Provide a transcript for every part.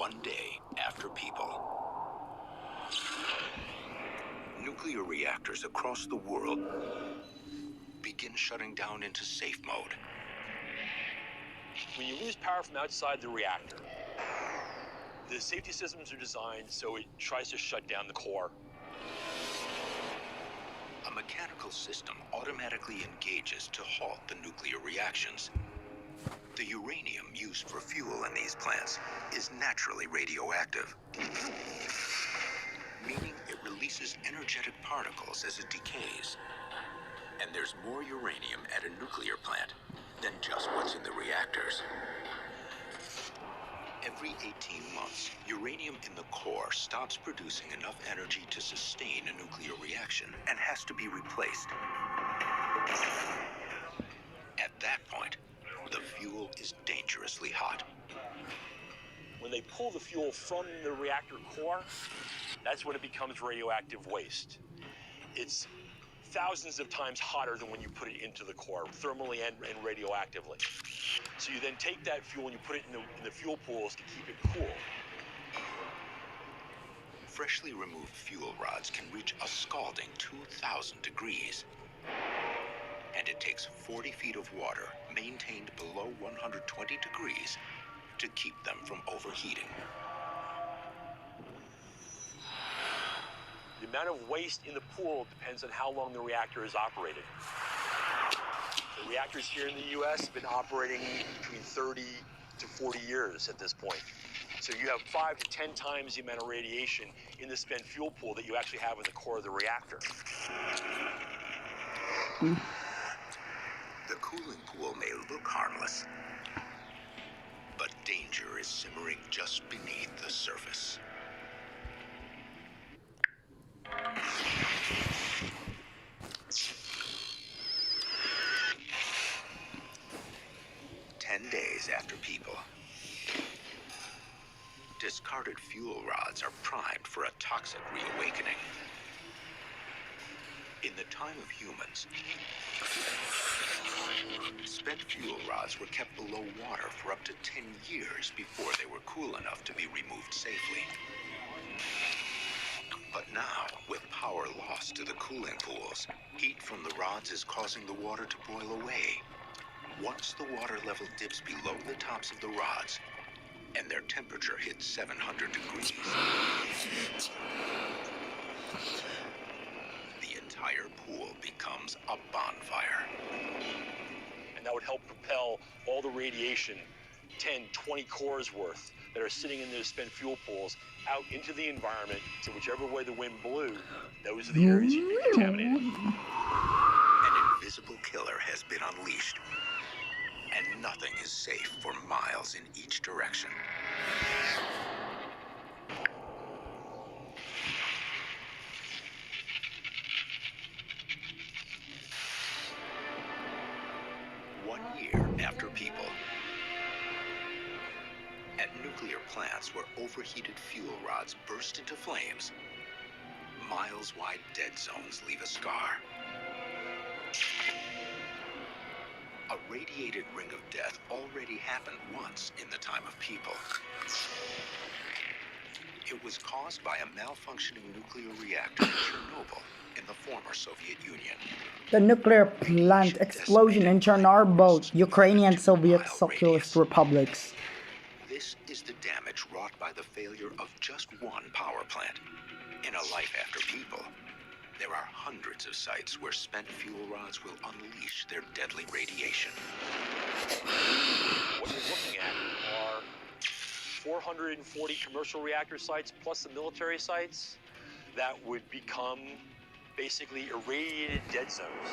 one day after people. Nuclear reactors across the world begin shutting down into safe mode. When you lose power from outside the reactor, the safety systems are designed so it tries to shut down the core. A mechanical system automatically engages to halt the nuclear reactions. The uranium used for fuel in these plants is naturally radioactive, meaning it releases energetic particles as it decays. And there's more uranium at a nuclear plant than just what's in the reactors. Every 18 months, uranium in the core stops producing enough energy to sustain a nuclear reaction and has to be replaced. At that point, the fuel is dangerously hot. When they pull the fuel from the reactor core, that's when it becomes radioactive waste. It's thousands of times hotter than when you put it into the core, thermally and radioactively. So you then take that fuel and you put it in the fuel pools to keep it cool. Freshly removed fuel rods can reach a scalding 2,000 degrees. And it takes 40 feet of water maintained below 120 degrees to keep them from overheating. The amount of waste in the pool depends on how long the reactor is operated. The reactors here in the U.S. have been operating between 30 to 40 years at this point. So you have 5 to 10 times the amount of radiation in the spent fuel pool that you actually have in the core of the reactor. The cooling pool may look harmless, but danger is simmering just beneath the surface. Days after people, discarded fuel rods are primed for a toxic reawakening. In the time of humans, spent fuel rods were kept below water for up to 10 years before they were cool enough to be removed safely. But now, with power lost to the cooling pools, heat from the rods is causing the water to boil away. Once the water level dips below the tops of the rods, and their temperature hits 700 degrees, the entire pool becomes a bonfire. And that would help propel all the radiation, 10, 20 cores worth, that are sitting in those spent fuel pools out into the environment, so whichever way the wind blew, those are the areas you'd be contaminated. An invisible killer has been unleashed, and nothing is safe for miles in each direction. One year after people, at nuclear plants where overheated fuel rods burst into flames, miles-wide dead zones leave a scar. A radiated ring of death already happened once in the time of people. It was caused by a malfunctioning nuclear reactor in Chernobyl in the former Soviet Union. The nuclear plant explosion in Chernobyl, Ukrainian Soviet Socialist Republics. This is the damage wrought by the failure of just one power plant. In a life after people, there are hundreds of sites where spent fuel rods will unleash their deadly radiation. What you're looking at are 440 commercial reactor sites plus the military sites that would become basically irradiated dead zones.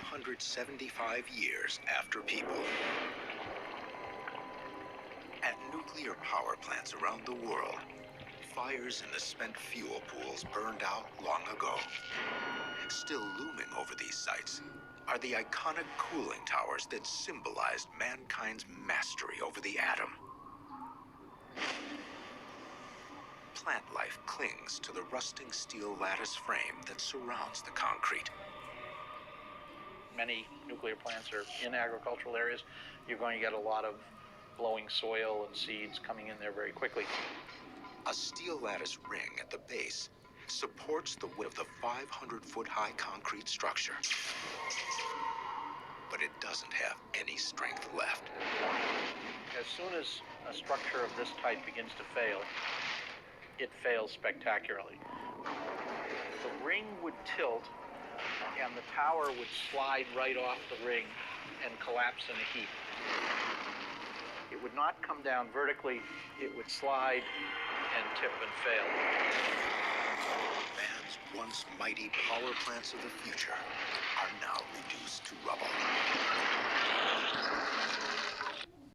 "175 years after people. At nuclear power plants around the world, fires in the spent fuel pools burned out long ago. Still looming over these sites are the iconic cooling towers that symbolized mankind's mastery over the atom. plant life clings to the rusting steel lattice frame that surrounds the concrete. Many nuclear plants are in agricultural areas. You're going to get a lot of blowing soil and seeds coming in there very quickly. A steel lattice ring at the base supports the weight of the 500-foot-high concrete structure. But it doesn't have any strength left. As soon as a structure of this type begins to fail, it fails spectacularly. The ring would tilt and the tower would slide right off the ring and collapse in a heap. It would not come down vertically, it would slide and tip and fail. Man's once mighty power plants of the future are now